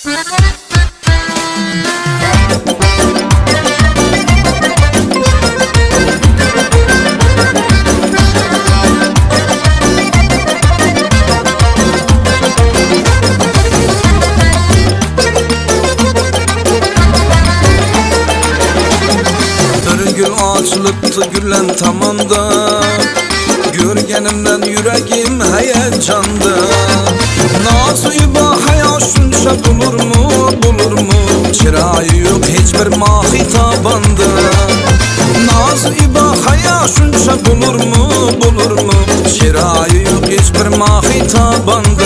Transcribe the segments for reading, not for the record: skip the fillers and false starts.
Gül açılıptı gülen tamanda, görgenimden yüreğim heyecanda. Nazıba haya şunca bulur mu? Çırayı yok hiçbir mahitabanda. Nazıba haya şunca bulur mu? Çırayı yok hiçbir mahitabanda.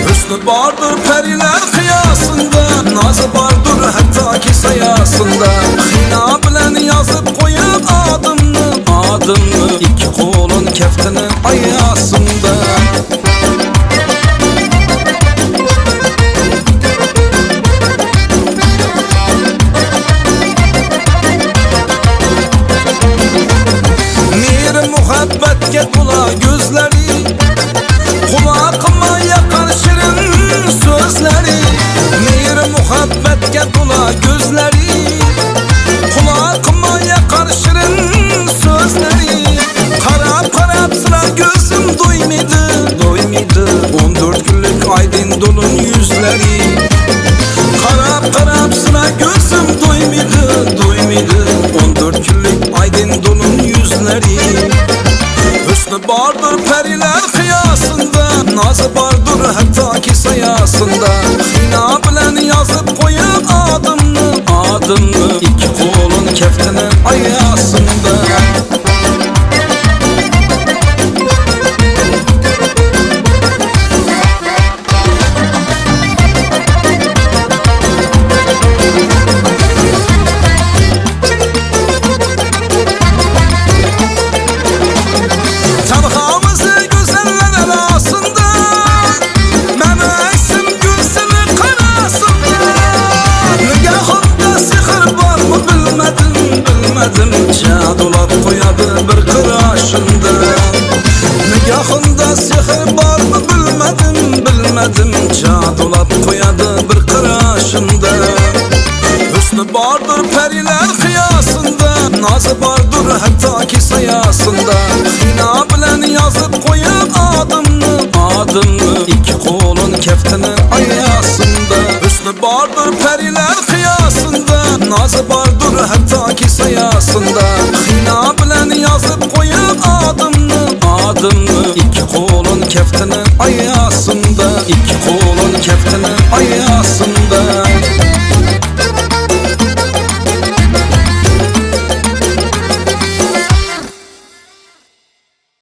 Hüsnü bardır periler kıyasında, nazı bardır hatta ki sayasında. Hina bilen yazıp koyup adımını, iki kolun keftinin ayasında. Mir muhabbetke kula gözleri, kulağıma yakar şirin sözleri. Mir muhabbetke kula gözleri, kulağıma yakar şirin sözleri. Karab sıra gözüm doymadı 14 günlük aydın dolun yüzleri. Karab sıra gözüm doymadı 14 günlük aydın dolun yüzleri. Hüsnü bardır periler kıyasında, nazı bardır hatta ki sayasında. Hina bilen yazıp koyup adımını, iki kolun keftinin ayasında. Cadolap koyadı bir kıraşında. Nigahında sihir var mı bilmedim. Cadolap koyadı bir kıraşında. Hüsnü bardır periler kıyasında, nazı bardır hatta ki sayasında. Hina bilen yazıp koyup adımını, iki kolun keftinin ayasında. Hüsnü bardır periler kıyasında, nazı bardır hatta ki sayasında. Hina bilen yazıp koyup adımını, iki kolun keftinin ayasında. İki kolun keftinin ayasında.